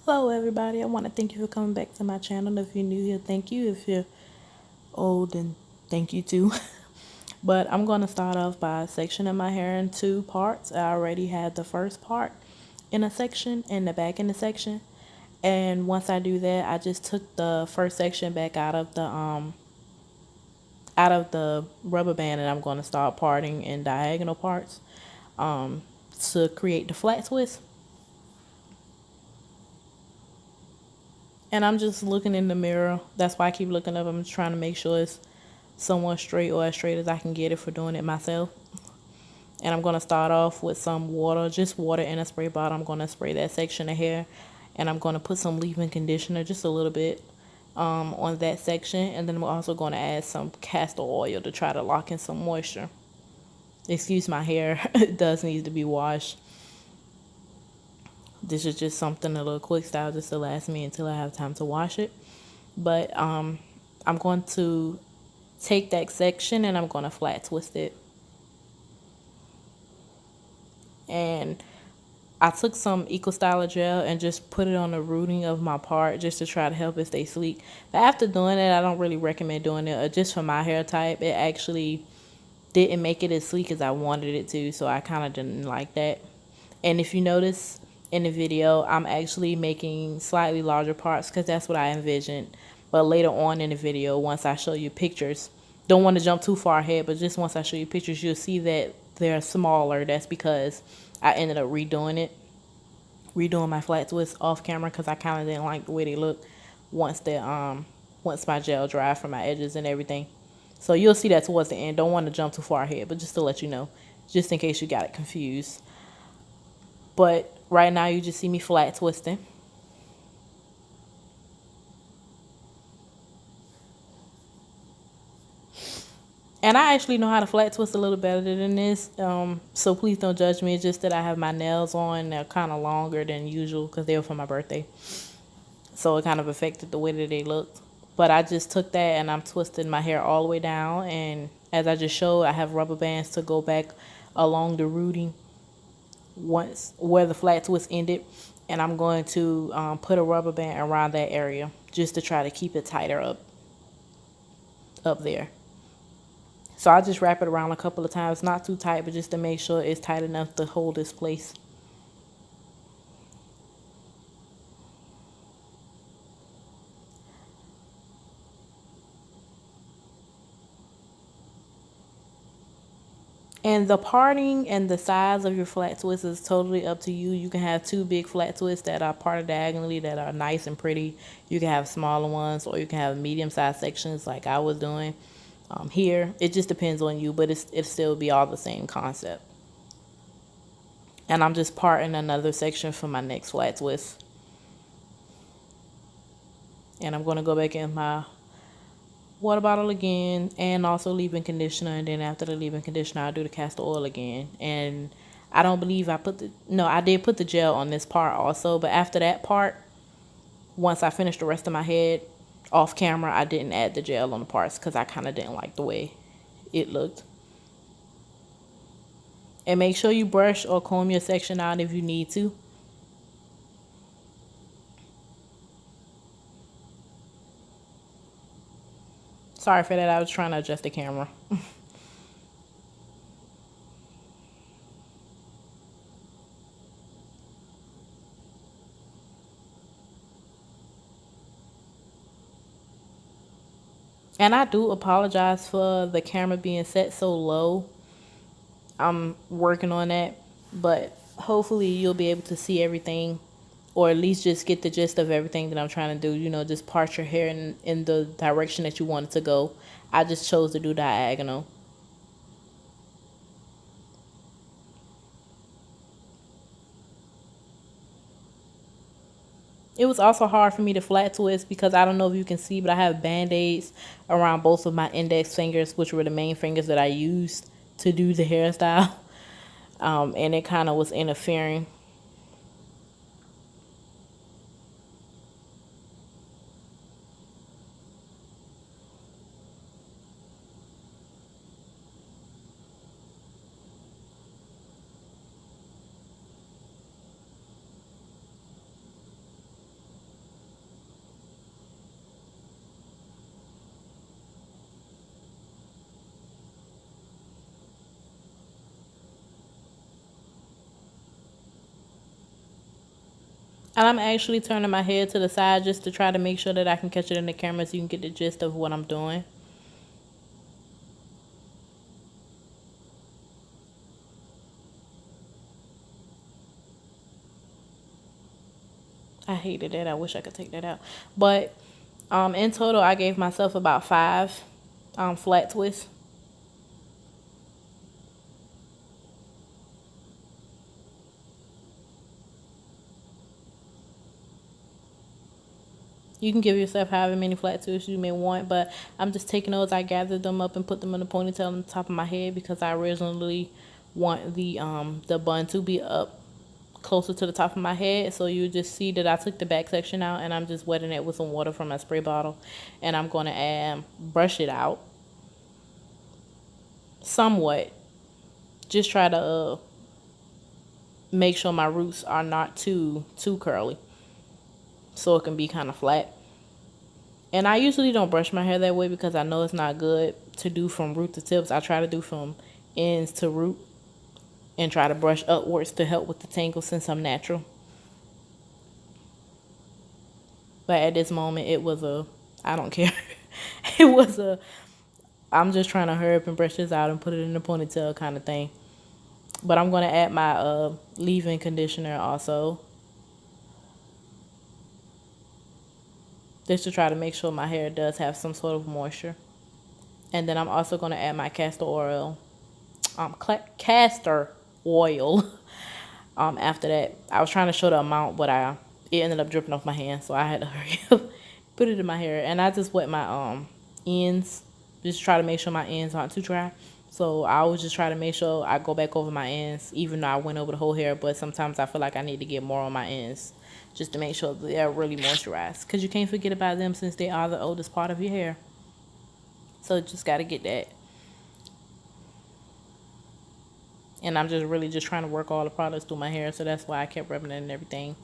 Hello everybody, I want to thank you for coming back to my channel. If you're new here, thank you. If you're old, then thank you too. But I'm going to start off by sectioning my hair in two parts. I already had the first part in a section and the back in a section. And once I do that, I just took the first section back out of the rubber band, and I'm going to start parting in diagonal parts to create the flat twist. And I'm just looking in the mirror. That's why I keep looking up. I'm just trying to make sure it's somewhat straight or as straight as I can get it for doing it myself. And I'm going to start off with some water, just water in a spray bottle. I'm going to spray that section of hair. And I'm going to put some leave-in conditioner, just a little bit, on that section. And then I'm also going to add some castor oil to try to lock in some moisture. Excuse my hair. It does need to be washed. This is just something, a little quick style, just to last me until I have time to wash it. But I'm going to take that section and I'm going to flat twist it. And I took some Eco Styler gel and just put it on the rooting of my part just to try to help it stay sleek. But after doing it, I don't really recommend doing it. Just for my hair type, it actually didn't make it as sleek as I wanted it to. So I kind of didn't like that. And if you notice in the video, I'm actually making slightly larger parts because that's what I envisioned. But later on in the video, once I show you pictures, don't want to jump too far ahead, but just once I show you pictures, you'll see that they're smaller. That's because I ended up redoing my flat twist off camera because I kind of didn't like the way they look once my gel dried from my edges and everything. So you'll see that towards the end. Don't want to jump too far ahead, but just to let you know, just in case you got it confused. But right now you just see me flat twisting. And I actually know how to flat twist a little better than this. So please don't judge me. It's just that I have my nails on. They're kind of longer than usual because they were for my birthday. So it kind of affected the way that they looked. But I just took that and I'm twisting my hair all the way down. And as I just showed, I have rubber bands to go back along the rooting once where the flat twist ended. And I'm going to put a rubber band around that area just to try to keep it tighter up there. So I just wrap it around a couple of times, not too tight, but just to make sure it's tight enough to hold its place. And the parting and the size of your flat twist is totally up to you. You can have two big flat twists that are parted diagonally that are nice and pretty. You can have smaller ones, or you can have medium-sized sections like I was doing here. It just depends on you, but it'll still be all the same concept. And I'm just parting another section for my next flat twist. And I'm going to go back in my water bottle again and also leave-in conditioner, and then after the leave-in conditioner I'll do the castor oil again. And I don't believe I did put the gel on this part also, but after that part, once I finished the rest of my head off camera, I didn't add the gel on the parts because I kind of didn't like the way it looked. And make sure you brush or comb your section out if you need to. Sorry for that, I was trying to adjust the camera. And I do apologize for the camera being set so low. I'm working on that, but hopefully you'll be able to see everything, or at least just get the gist of everything that I'm trying to do. You know, just part your hair in the direction that you want it to go. I just chose to do diagonal. It was also hard for me to flat twist because I don't know if you can see, but I have band-aids around both of my index fingers, which were the main fingers that I used to do the hairstyle. And it kind of was interfering. And I'm actually turning my head to the side just to try to make sure that I can catch it in the camera so you can get the gist of what I'm doing. I hated it. I wish I could take that out. But in total, I gave myself about five flat twists. You can give yourself however many flat twists you may want, but I'm just taking those. I gathered them up and put them in a ponytail on the top of my head because I originally want the bun to be up closer to the top of my head. So you just see that I took the back section out and I'm just wetting it with some water from my spray bottle, and I'm going to brush it out somewhat. Just try to make sure my roots are not too curly so it can be kind of flat. And I usually don't brush my hair that way because I know it's not good to do from root to tips. I try to do from ends to root and try to brush upwards to help with the tangle since I'm natural. But at this moment, it was I don't care. It was I'm just trying to hurry up and brush this out and put it in a ponytail kind of thing. But I'm going to add my leave-in conditioner also, just to try to make sure my hair does have some sort of moisture. And then I'm also going to add my castor oil. After that, I was trying to show the amount, but it ended up dripping off my hand, so I had to hurry up, put it in my hair, and I just wet my ends, just try to make sure my ends aren't too dry. So I always just try to make sure I go back over my ends, even though I went over the whole hair. But sometimes I feel like I need to get more on my ends, just to make sure they're really moisturized, because you can't forget about them since they are the oldest part of your hair. So just got to get that. And I'm just really just trying to work all the products through my hair, so that's why I kept rubbing it and everything.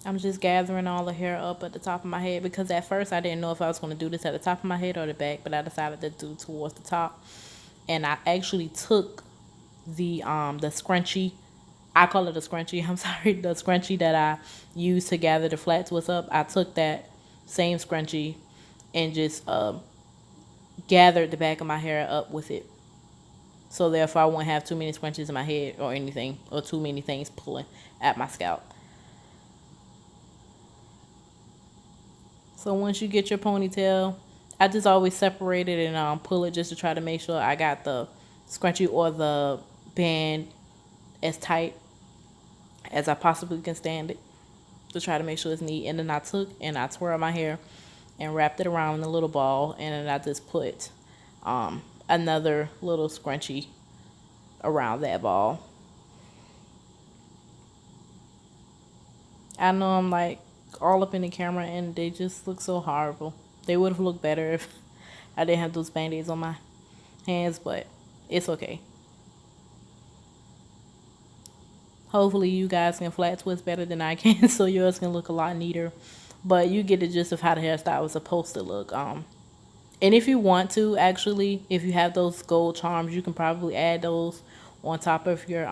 I'm just gathering all the hair up at the top of my head because at first I didn't know if I was going to do this at the top of my head or the back, but I decided to do towards the top. And I actually took the scrunchie. I call it a scrunchie. I'm sorry, the scrunchie that I used to gather the flat twists up. I took that same scrunchie and just gathered the back of my hair up with it. So therefore I won't have too many scrunchies in my head or anything, or too many things pulling at my scalp. So once you get your ponytail, I just always separate it and pull it just to try to make sure I got the scrunchie or the band as tight as I possibly can stand it, to try to make sure it's neat. And then I took and I twirled my hair and wrapped it around in a little ball, and then I just put another little scrunchie around that ball. I know I'm like all up in the camera and they just look so horrible. They would have looked better if I didn't have those band-aids on my hands, but it's okay. Hopefully you guys can flat twist better than I can so yours can look a lot neater. But you get the gist of how the hairstyle was supposed to look. And if you want to, actually, if you have those gold charms, you can probably add those on top of your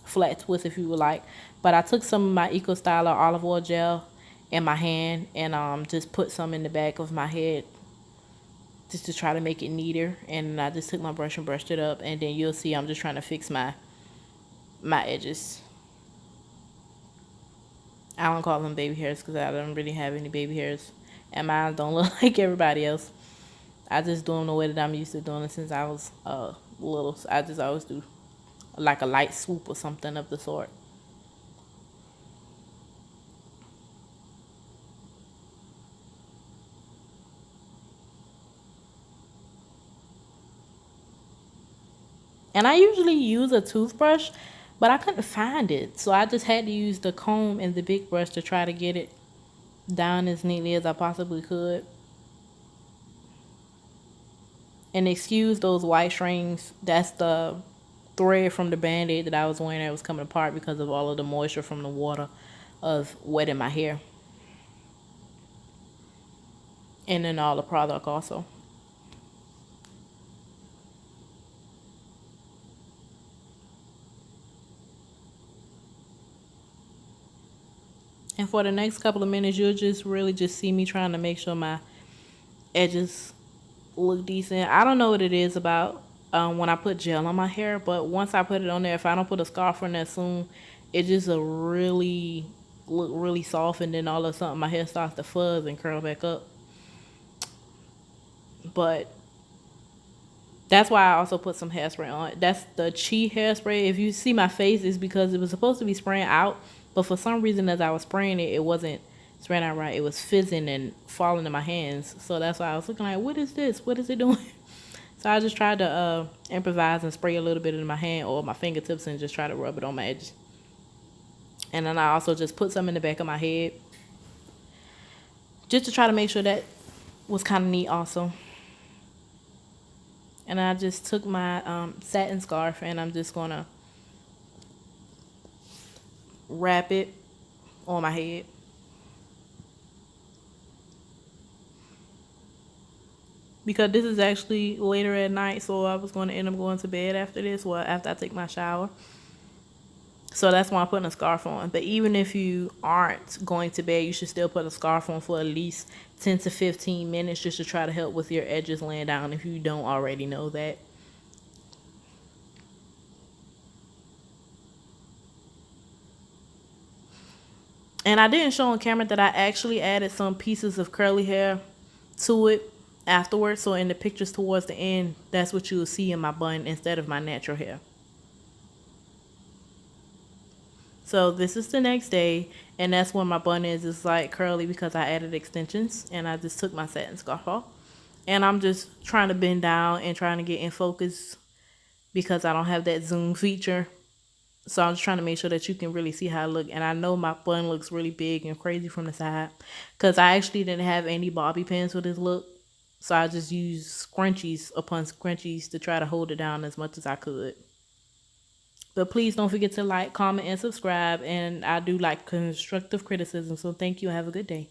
flat twist if you would like. But I took some of my Eco Styler olive oil gel in my hand and just put some in the back of my head just to try to make it neater. And I just took my brush and brushed it up, and then you'll see I'm just trying to fix my edges. I don't call them baby hairs because I don't really have any baby hairs, and mine don't look like everybody else. I just do them the way that I'm used to doing it since I was little. So I just always do like a light swoop or something of the sort. And I usually use a toothbrush, but I couldn't find it. So I just had to use the comb and the big brush to try to get it down as neatly as I possibly could. And excuse those white strings. That's the thread from the band-aid that I was wearing that was coming apart because of all of the moisture from the water of wetting my hair. And then all the product also. And for the next couple of minutes, you'll just really just see me trying to make sure my edges look decent. I don't know what it is about when I put gel on my hair, but once I put it on there, if I don't put a scarf on there soon, it just a really look really soft, and then all of a sudden my hair starts to fuzz and curl back up. But that's why I also put some hairspray on. That's the Chi hairspray. If you see my face, it's because it was supposed to be spraying out, but for some reason, as I was spraying it, it wasn't spraying out right. It was fizzing and falling in my hands. So that's why I was looking like, what is this? What is it doing? So I just tried to improvise and spray a little bit in my hand or my fingertips and just try to rub it on my edges. And then I also just put some in the back of my head just to try to make sure that was kind of neat also. And I just took my satin scarf and I'm just going to wrap it on my head. Because this is actually later at night, so I was going to end up going to bed after this, well, after I take my shower. So that's why I'm putting a scarf on. But even if you aren't going to bed, you should still put a scarf on for at least 10 to 15 minutes just to try to help with your edges laying down if you don't already know that. And I didn't show on camera that I actually added some pieces of curly hair to it afterwards. So in the pictures towards the end, that's what you will see in my bun instead of my natural hair. So this is the next day, and that's when my bun is. It's like curly because I added extensions, and I just took my satin scarf off. And I'm just trying to bend down and trying to get in focus because I don't have that zoom feature. So I'm just trying to make sure that you can really see how I look. And I know my bun looks really big and crazy from the side because I actually didn't have any bobby pins for this look. So I just used scrunchies upon scrunchies to try to hold it down as much as I could. But please don't forget to like, comment, and subscribe. And I do like constructive criticism. So thank you and have a good day.